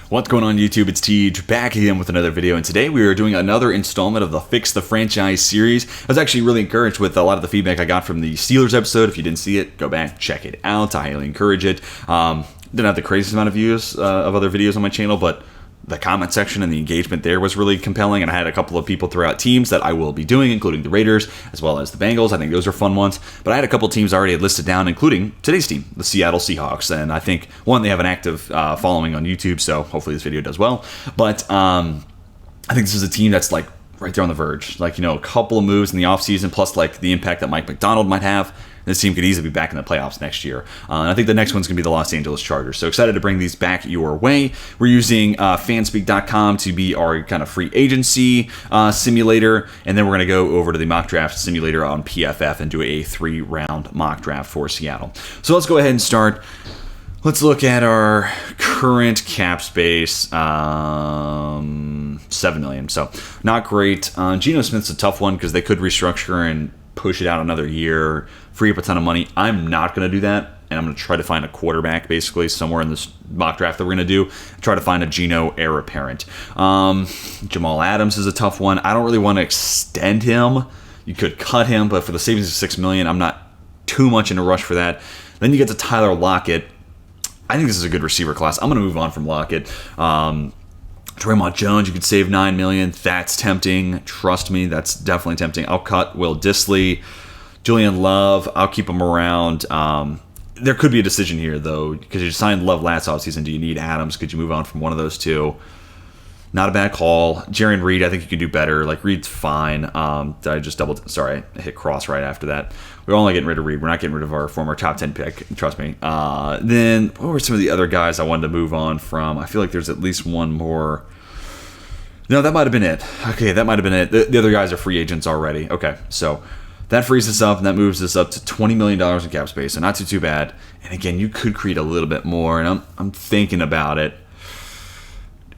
What's going on YouTube? It's Tej back again with another video, and today we are doing another installment of the Fix the Franchise series. I was actually really encouraged with a lot of the feedback I got from the Steelers episode. If you didn't see it, go back, check it out. I highly encourage it. Didn't have the craziest amount of views of other videos on my channel, but the comment section and the engagement there was really compelling, and I had a couple of people throw out teams that I will be doing, including the Raiders as well as the Bengals. I think those are fun ones, but I had a couple teams already listed down, including today's team, the Seattle Seahawks, and I think, one, they have an active following on YouTube, so hopefully this video does well, but I think this is a team that's like right there on the verge, like, you know, a couple of moves in the offseason, plus like the impact that Mike McDonald might have. This team could easily be back in the playoffs next year. And I think the next one's going to be the Los Angeles Chargers. So excited to bring these back your way. We're using fanspeak.com to be our kind of free agency simulator. And then we're going to go over to the mock draft simulator on PFF and do a 3-round mock draft for Seattle. So let's go ahead and start. Let's look at our current cap space, $7 million. So not great. Geno Smith's a tough one because they could restructure and push it out another year, free up a ton of money. I'm not going to do that, and I'm going to try to find a quarterback basically somewhere in this mock draft that we're going to do. Try to find a Geno heir apparent. Jamal Adams is a tough one. I don't really want to extend him. You could cut him, but for the savings of $6 million, I'm not too much in a rush for that. Then you get to Tyler Lockett. I think this is a good receiver class. I'm going to move on from Lockett. Draymond Jones, you could save $9 million. That's tempting. Trust me, that's definitely tempting. I'll cut Will Dissly. Julian Love, I'll keep him around. There could be a decision here, though, because you signed Love last offseason. Do you need Adams? Could you move on from one of those two? Not a bad call. Jaron Reed, I think you could do better. Like, Reed's fine. Did I just sorry, I hit cross right after that. We're only getting rid of Reed. We're not getting rid of our former top 10 pick. Trust me. Then, what were some of the other guys I wanted to move on from? I feel like there's at least one more. No, that might have been it. Okay, that might have been it. The other guys are free agents already. Okay, so that frees us up, and that moves us up to $20 million in cap space, so not too bad. And again, you could create a little bit more, and I'm thinking about it.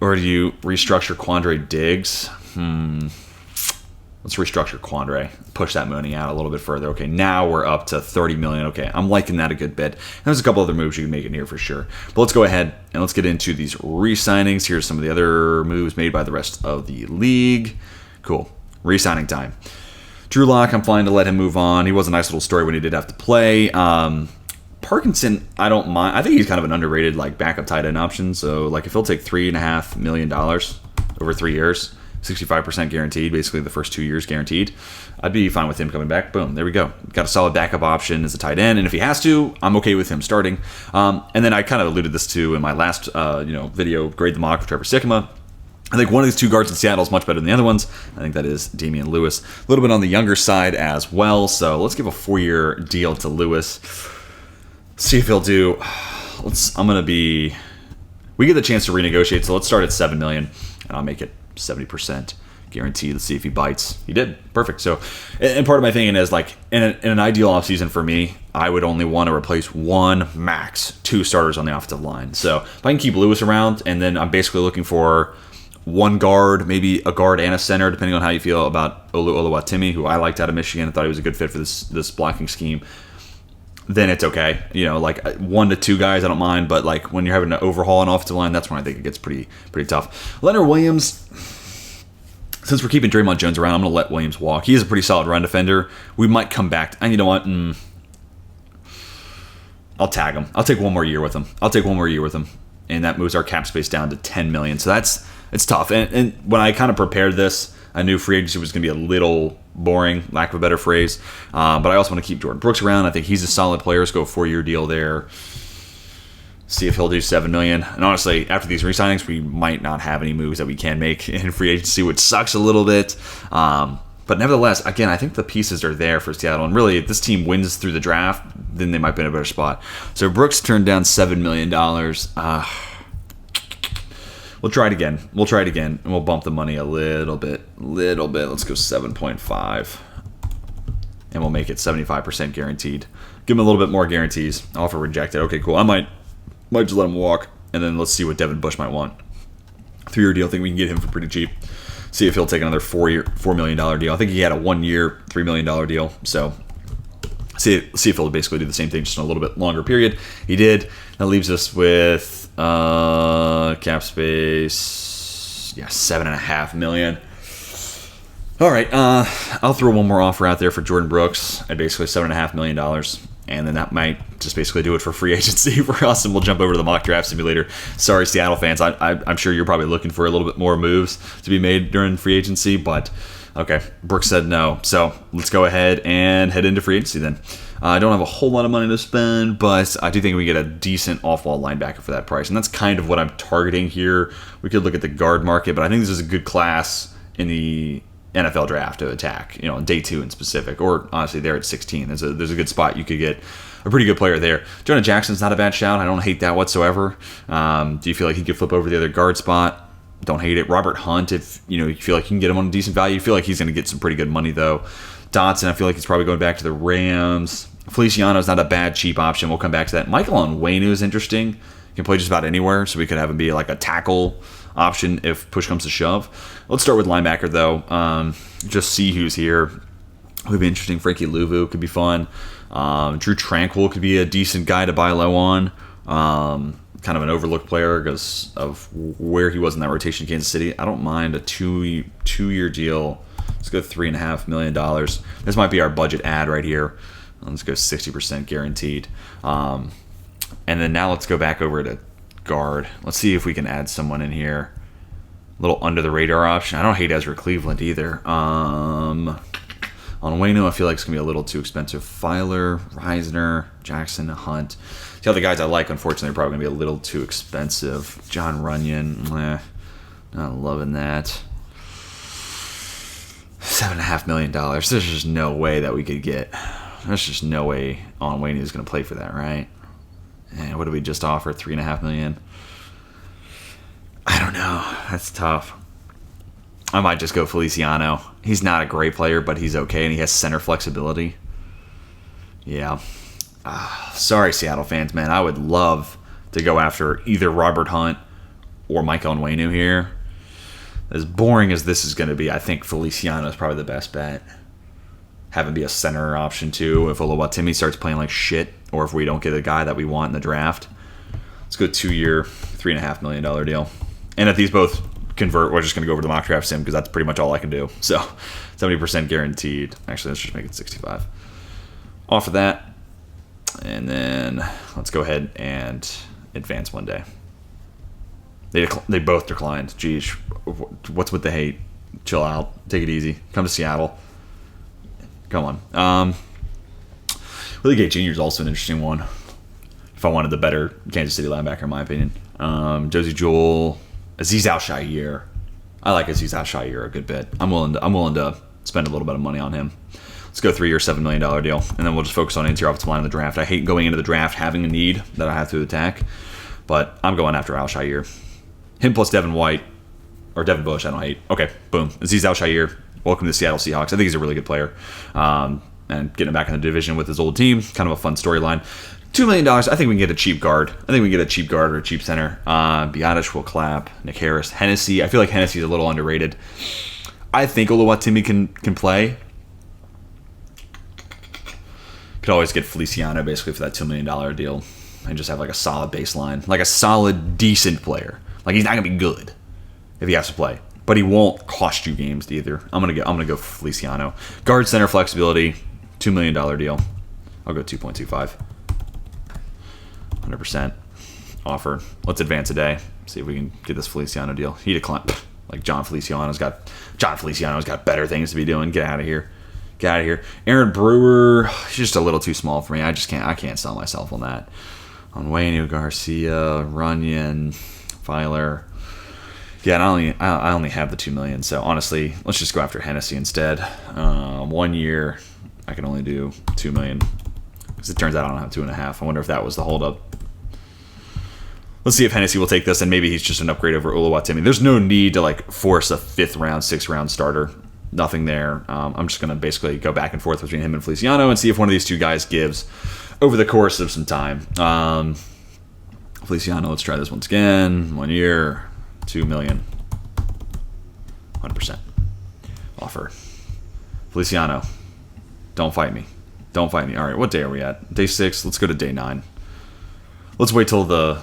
Or do you restructure Quandre Diggs? Let's restructure Quandre. Push that money out a little bit further. Okay, now we're up to $30 million. Okay, I'm liking that a good bit. There's a couple other moves you can make in here for sure. But let's go ahead and let's get into these re-signings. Here's some of the other moves made by the rest of the league. Cool. Re-signing time. Drew Lock, I'm fine to let him move on. He was a nice little story when he did have to play. Parkinson, I don't mind. I think he's kind of an underrated like backup tight end option. So like if he'll take $3.5 million over 3 years, 65% guaranteed, basically the first 2 years guaranteed, I'd be fine with him coming back. Boom, there we go. Got a solid backup option as a tight end, and if he has to, I'm okay with him starting. And then I kind of alluded this to in my last video, Grade the Mock with Trevor Sikkema. I think one of these two guards in Seattle is much better than the other ones. I think that is Damian Lewis. A little bit on the younger side as well, so let's give a 4-year deal to Lewis. See if he'll do. We get the chance to renegotiate, so let's start at $7 million, and I'll make it 70% guaranteed. Let's see if he bites. He did. Perfect. So, and part of my thinking is like in an ideal offseason for me, I would only want to replace one, max 2 starters on the offensive line. So if I can keep Lewis around, and then I'm basically looking for one guard, maybe a guard and a center, depending on how you feel about Olu Oluwatimi, who I liked out of Michigan. I thought he was a good fit for this blocking scheme. Then it's okay. You know, like 1 to 2 guys, I don't mind. But like when you're having to overhaul an offensive line, that's when I think it gets pretty tough. Leonard Williams, since we're keeping Draymond Jones around, I'm going to let Williams walk. He is a pretty solid run defender. We might come back. And you know what? I'll tag him. I'll take one more year with him. And that moves our cap space down to $10 million. So it's tough. And when I kind of prepared this, I knew free agency was going to be a little boring, lack of a better phrase. But I also want to keep Jordan Brooks around. I think he's a solid player. Let's go a 4-year deal there. See if he'll do $7 million. And honestly, after these re-signings, we might not have any moves that we can make in free agency, which sucks a little bit. But nevertheless, again, I think the pieces are there for Seattle. And really, if this team wins through the draft, then they might be in a better spot. So Brooks turned down $7 million. We'll try it again. And we'll bump the money a little bit. Let's go 7.5. And we'll make it 75% guaranteed. Give him a little bit more guarantees. Offer rejected. Okay, cool. I might just let him walk. And then let's see what Devin Bush might want. 3-year deal. I think we can get him for pretty cheap. See if he'll take another $4 million deal. I think he had a 1-year, $3 million deal. So See if he'll basically do the same thing, just in a little bit longer period. He did. That leaves us with cap space, $7.5 million. All right, I'll throw one more offer out there for Jordan Brooks at basically $7.5 million, and then that might just basically do it for free agency for us, and we'll jump over to the mock draft simulator. Sorry, Seattle fans, I'm sure you're probably looking for a little bit more moves to be made during free agency, but okay, Brooks said no, so let's go ahead and head into free agency then. I don't have a whole lot of money to spend, but I do think we get a decent off-ball linebacker for that price, and that's kind of what I'm targeting here. We could look at the guard market, but I think this is a good class in the NFL draft to attack, on day 2 in specific, or honestly there at 16. There's a good spot. You could get a pretty good player there. Jonah Jackson's not a bad shout. I don't hate that whatsoever. Do you feel like he could flip over the other guard spot? Don't hate it. Robert Hunt, if you feel like you can get him on a decent value, you feel like he's going to get some pretty good money though. Dotson, I feel like he's probably going back to the Rams. Feliciano's not a bad cheap option. We'll come back to that. Michael Onwenu is interesting. He can play just about anywhere, so we could have him be like a tackle option if push comes to shove. Let's start with linebacker though. Just see who's here. Would be interesting. Frankie Louvu could be fun. Drew Tranquil could be a decent guy to buy low on. Kind of an overlooked player because of where he was in that rotation in Kansas City. I don't mind a two-year deal. Let's go $3.5 million. This might be our budget ad right here. Let's go 60% guaranteed. And then now let's go back over to guard. Let's see if we can add someone in here. A little under the radar option. I don't hate Ezra Cleveland either. On Wayno, I feel like it's gonna be a little too expensive. Filer, Reisner, Jackson, Hunt. The other guys I like, unfortunately, are probably gonna be a little too expensive. John Runyon, not loving that. $7.5 million. There's just no way that we could get. There's just no way on Wayne is gonna play for that, right? And what did we just offer? $3.5 million. I don't know. That's tough. I might just go Feliciano. He's not a great player, but he's okay, and he has center flexibility. Yeah. Sorry, Seattle fans, man. I would love to go after either Robert Hunt or Michael Onwenu here. As boring as this is going to be, I think Feliciano is probably the best bet. Have him be a center option, too, if Oluwatimi starts playing like shit, or if we don't get a guy that we want in the draft. Let's go 2-year, $3.5 million deal. And if these both convert, we're just going to go over to the mock draft sim because that's pretty much all I can do. So 70% guaranteed. Actually, let's just make it 65. Off of that. And then let's go ahead and advance one day. They both declined. Geez, what's with the hate? Chill out. Take it easy. Come to Seattle. Come on. Willie Gay Jr. is also an interesting one. If I wanted the better Kansas City linebacker, in my opinion. Josie Jewell, Azeez Al-Shaair. I like Azeez Al-Shaair a good bit. I'm willing to spend a little bit of money on him. Let's go 3-year, $7 million deal, and then we'll just focus on interior offensive line in the draft. I hate going into the draft having a need that I have to attack, but I'm going after Al-Shaair. Him plus Devin White, or Devin Bush, I don't hate. Okay, boom. Azeez Al-Shaair, welcome to the Seattle Seahawks. I think he's a really good player. And getting him back in the division with his old team, kind of a fun storyline. $2 million, I think we can get a cheap guard. I think we can get a cheap guard or a cheap center. Biotish will clap. Nick Harris. Hennessy, I feel like Hennessy's a little underrated. I think Oluwatimi can play. Could always get Feliciano basically for that $2 million deal and just have like a solid baseline. Like a solid, decent player. Like he's not going to be good if he has to play. But he won't cost you games either. I'm gonna go Feliciano. Guard center flexibility, $2 million deal. I'll go 2.25. 100% offer. Let's advance a day. See if we can get this Feliciano deal. He declined. Like John Feliciano's got better things to be doing. Get out of here. Get out of here. Aaron Brewer, he's just a little too small for me. I can't sell myself on that. On Wayne Garcia, Runyon, Filer. Yeah, I only have the $2 million. So honestly, let's just go after Hennessy instead. 1 year, I can only do $2 million. Because it turns out I don't have 2.5. I wonder if that was the holdup. Let's see if Hennessy will take this, and maybe he's just an upgrade over Oluwatimi. There's no need to like force a 5th round, 6th round starter. Nothing there. I'm just going to basically go back and forth between him and Feliciano and see if one of these two guys gives over the course of some time. Feliciano, let's try this once again. 1 year, $2 million. 100% offer. Feliciano, don't fight me. Don't fight me. All right, what day are we at? Day 6. Let's go to day 9. Let's wait till the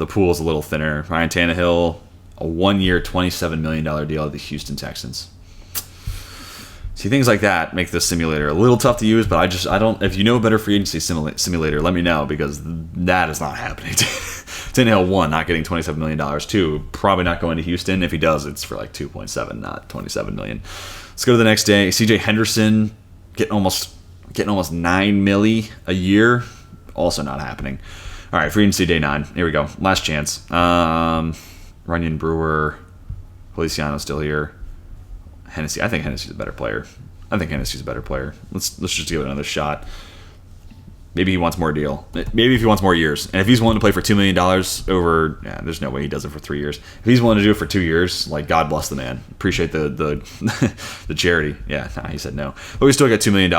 pool is a little thinner. Ryan Tannehill, a 1-year, $27 million deal at the Houston Texans. See, things like that make this simulator a little tough to use, but I don't. If you know a better free agency simulator, let me know, because that is not happening. Tannehill, 1, not getting $27 million. 2, probably not going to Houston. If he does, it's for like 2.7, not $27 million. Let's go to the next day. CJ Henderson getting almost $9 million a year. Also not happening. All right, free agency day 9. Here we go. Last chance. Runyon, Brewer, Feliciano's still here. Hennessy. I think Hennessy's a better player. Let's just give it another shot. Maybe he wants more deal. Maybe if he wants more years. And if he's willing to play for $2 million over... Yeah, there's no way he does it for 3 years. If he's willing to do it for 2 years, like, God bless the man. Appreciate the the charity. Yeah, he said no. But we still got $2 million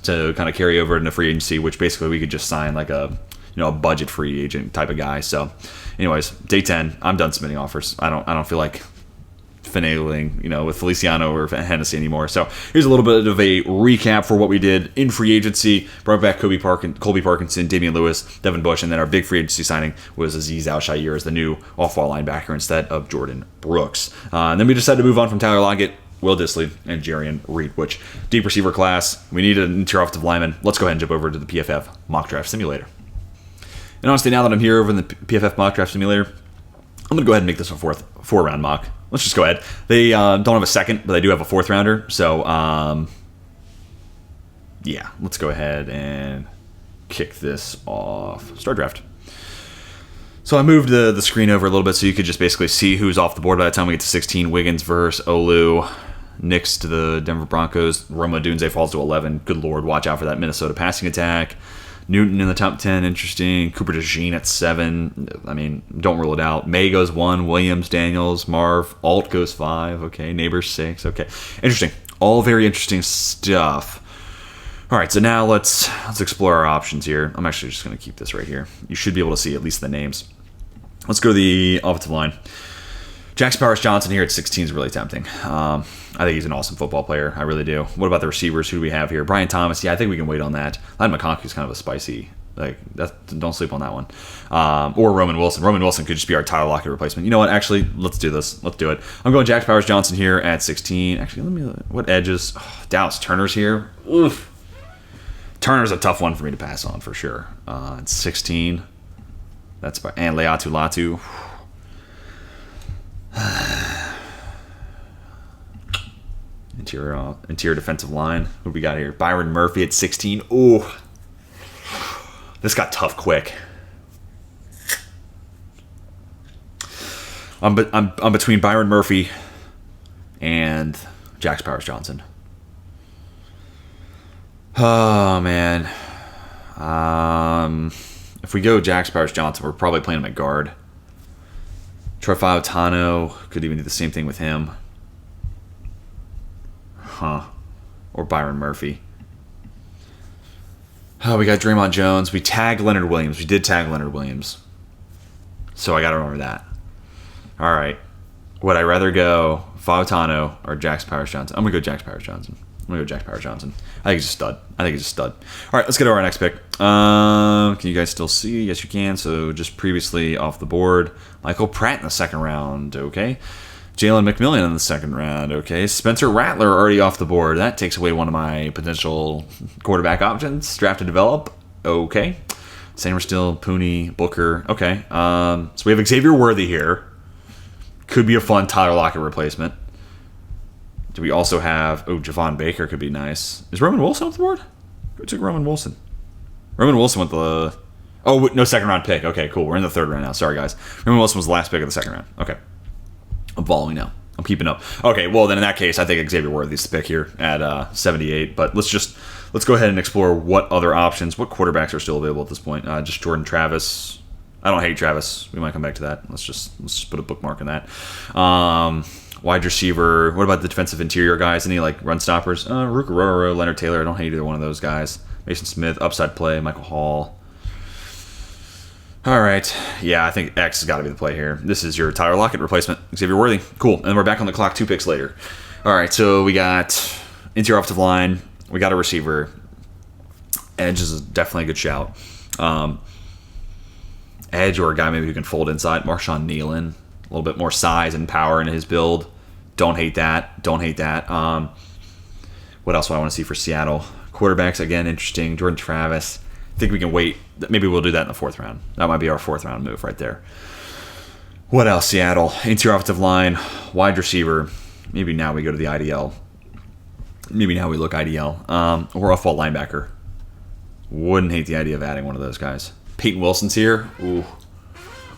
to kind of carry over into free agency, which basically we could just sign like a budget free agent type of guy. So, anyways, day 10, I'm done submitting offers. I don't feel like finagling, with Feliciano or Hennessy anymore. So here's a little bit of a recap for what we did in free agency. Brought back Colby Parkinson, Damian Lewis, Devin Bush, and then our big free agency signing was Azeez Al-Shaair as the new off-ball linebacker instead of Jordan Brooks. And then we decided to move on from Tyler Lockett, Will Dissly, and Jarian Reed, which deep receiver class. We needed an interior offensive lineman. Let's go ahead and jump over to the PFF mock draft simulator. And honestly, now that I'm here over in the PFF mock draft simulator, I'm going to go ahead and make this a four-round mock. Let's just go ahead. They don't have a second, but they do have a 4th rounder. So, yeah, let's go ahead and kick this off. Start draft. So I moved the screen over a little bit so you could just basically see who's off the board by the time we get to 16. Wiggins versus Olu. Knicks to the Denver Broncos. Roma Odunze falls to 11. Good Lord, watch out for that Minnesota passing attack. Newton in the top 10, interesting. Cooper DeJean at 7. I mean, don't rule it out. May goes 1. Williams, Daniels, Marv. Alt goes 5. Okay. Neighbors 6. Okay. Interesting. All very interesting stuff. All right, so now let's explore our options here. I'm actually just going to keep this right here. You should be able to see at least the names. Let's go to the offensive line. Jax Powers-Johnson here at 16 is really tempting. I think he's an awesome football player. I really do. What about the receivers? Who do we have here? Brian Thomas. Yeah, I think we can wait on that. Ladd McConkey is kind of a spicy. Don't sleep on that one. Or Roman Wilson. Roman Wilson could just be our Tyler Lockett replacement. You know what? Actually, let's do this. Let's do it. I'm going Jax Powers-Johnson here at 16. Actually, what edges? Oh, Dallas Turner's here. Oof. Turner's a tough one for me to pass on for sure. At 16. And Leatu Latu. Interior defensive line. What we got here? Byron Murphy at 16. Ooh. This got tough quick. I'm between Byron Murphy and Jax Powers-Johnson. Oh, man. If we go Jax Powers-Johnson, we're probably playing him at guard. Troy Fautano, could even do the same thing with him. Or Byron Murphy. Oh, we got Draymond Jones. We tagged Leonard Williams. We did tag Leonard Williams. So I got to remember that. All right. Would I rather go Fautano or Jax Powers-Johnson? I'm going to go Jax Powers-Johnson. I think he's a stud. All right, let's get to our next pick. Can you guys still see? Yes, you can. So just previously off the board, Michael Pratt in the 2nd round. Okay. Jalen McMillan in the 2nd round. Okay. Spencer Rattler already off the board. That takes away one of my potential quarterback options. Draft to develop. Okay. Same, we're still Pooney, Booker. Okay. So we have Xavier Worthy here. Could be a fun Tyler Lockett replacement. Do we also have... Oh, Javon Baker could be nice. Is Roman Wilson off the board? Who took Roman Wilson? Roman Wilson went the... Oh, no 2nd round pick. Okay, cool. We're in the 3rd round now. Sorry, guys. Roman Wilson was the last pick of the 2nd round. Okay. I'm following now. I'm keeping up. Okay, well, then in that case, I think Xavier Worthy's the pick here at 78. But let's go ahead and explore what other options, what quarterbacks are still available at this point. Just Jordan Travis. I don't hate Travis. We might come back to that. Let's just put a bookmark on that. Wide receiver. What about the defensive interior guys? Any run stoppers? Rook Aurora, Leonard Taylor. I don't hate either one of those guys. Mason Smith, upside play. Michael Hall. All right. Yeah, I think X has got to be the play here. This is your Tyler Lockett replacement. Xavier Worthy. Cool. And we're back on the clock 2 picks later. All right, so we got interior offensive line. We got a receiver. edge is definitely a good shout. Edge or a guy maybe who can fold inside. Marshawn Nealon, a little bit more size and power in his build. Don't hate that. What else do I want to see for Seattle? Quarterbacks, again, interesting. Jordan Travis. I think we can wait. Maybe we'll do that in the 4th round. That might be our 4th round move right there. What else, Seattle? Interior offensive line, wide receiver. Maybe now we go to the IDL. Maybe now we look IDL. Or off-ball linebacker. Wouldn't hate the idea of adding one of those guys. Peyton Wilson's here. Ooh.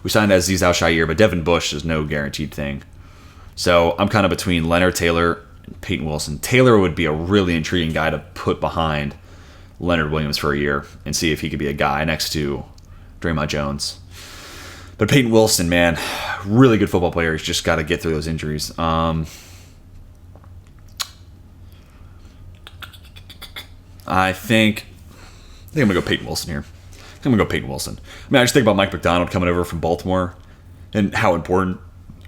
We signed Azeez Al-Shaair, but Devin Bush is no guaranteed thing. So I'm kind of between Leonard Taylor and Peyton Wilson. Taylor would be a really intriguing guy to put behind Leonard Williams for a year and see if he could be a guy next to Draymond Jones. But Peyton Wilson, man, really good football player. He's just got to get through those injuries. I think I'm going to go Peyton Wilson here. I'm going to go Peyton Wilson. I mean, I just think about Mike McDonald coming over from Baltimore and how important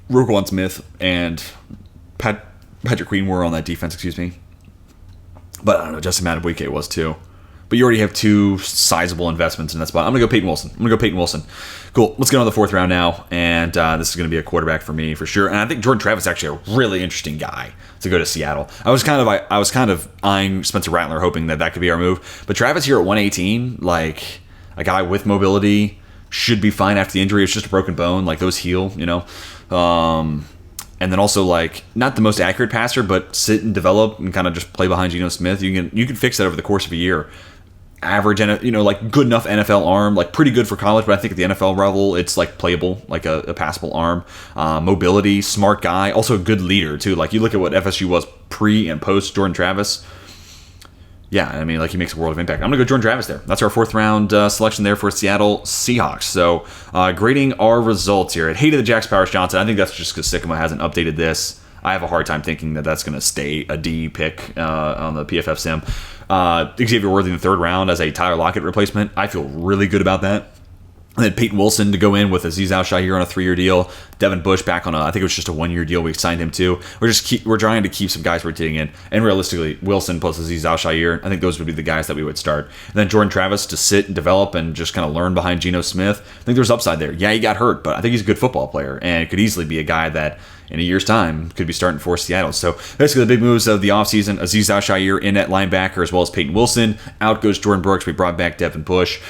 Roquan Smith and Patrick Queen were on that defense, But I don't know, Justin Madubuike was too. But you already have 2 sizable investments in that spot. I'm going to go Peyton Wilson. Cool. Let's get on the 4th round now. And this is going to be a quarterback for me for sure. And I think Jordan Travis is actually a really interesting guy to go to Seattle. I was kind of eyeing Spencer Rattler, hoping that could be our move. But Travis here at 118, like a guy with mobility, should be fine after the injury. It's just a broken bone. Like those heal, And then also, like, not the most accurate passer, but sit and develop and kind of just play behind Geno Smith. You can fix that over the course of a year. Average, like good enough NFL arm, like pretty good for college, but I think at the NFL level, it's like playable, like a passable arm. Mobility, smart guy, also a good leader too. Like you look at what FSU was pre and post Jordan Travis. Yeah, I mean, like he makes a world of impact. I'm going to go Jordan Travis there. That's our 4th round selection there for Seattle Seahawks. So grading our results here. I hated the Jax Powers Johnson. I think that's just because Sycamore hasn't updated this. I have a hard time thinking that that's going to stay a D pick on the PFF sim. Xavier Worthy in the 3rd round as a Tyler Lockett replacement. I feel really good about that. And then Peyton Wilson to go in with Azeez Al-Shaair on a 3-year deal. Devin Bush back on I think it was just a 1-year deal we signed him to. We're trying to keep some guys rotating in. And realistically, Wilson plus Azeez Al-Shaair, I think those would be the guys that we would start. And then Jordan Travis to sit and develop and just kind of learn behind Geno Smith. I think there's upside there. Yeah, he got hurt, but I think he's a good football player and could easily be a guy that in a year's time could be starting for Seattle. So basically the big moves of the offseason, Azeez Al-Shaair in at linebacker as well as Peyton Wilson. Out goes Jordan Brooks. We brought back Devin Bush.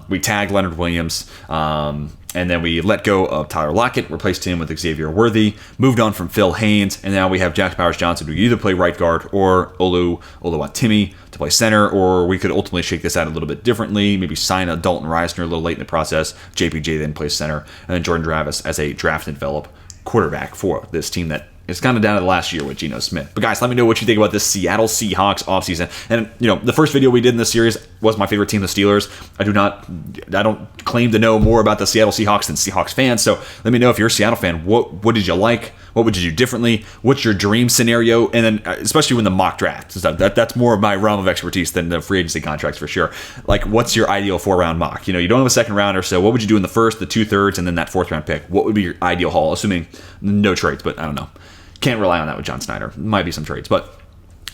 We tagged Leonard Williams. And then we let go of Tyler Lockett, replaced him with Xavier Worthy, moved on from Phil Haynes, and now we have Jax Powers Johnson who either play right guard or Oluwatimi to play center, or we could ultimately shake this out a little bit differently, maybe sign a Dalton Reisner a little late in the process. JPJ then plays center, and then Jordan Travis as a draft and develop quarterback for this team that is kind of down to the last year with Geno Smith. But guys, let me know what you think about this Seattle Seahawks offseason. And the first video we did in this series was my favorite team, the Steelers. I don't claim to know more about the Seattle Seahawks than Seahawks fans. So let me know if you're a Seattle fan. What did you like? What would you do differently? What's your dream scenario? And then especially when the mock draft and stuff, that's more of my realm of expertise than the free agency contracts for sure. Like, what's your ideal 4-round mock? You don't have a second rounder, so what would you do in the first, the 2/3, and then that 4th round pick? What would be your ideal haul? Assuming no trades, but I don't know. Can't rely on that with John Snyder. Might be some trades, but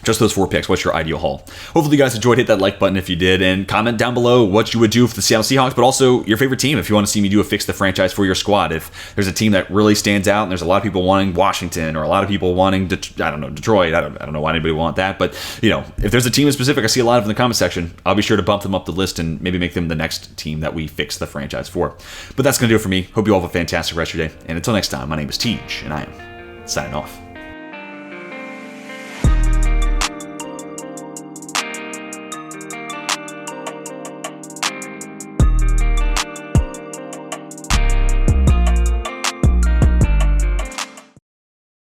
just those 4 picks. What's your ideal haul? Hopefully you guys enjoyed. Hit that like button if you did, and comment down below what you would do for the Seattle Seahawks, but also your favorite team if you want to see me do a fix the franchise for your squad. If there's a team that really stands out and there's a lot of people wanting Washington or a lot of people wanting Detroit. I don't know why anybody would want that, but if there's a team in specific I see a lot of in the comment section, I'll be sure to bump them up the list and maybe make them the next team that we fix the franchise for. But that's going to do it for me. Hope you all have a fantastic rest of your day, and until next time, my name is Tej, and I am signing off.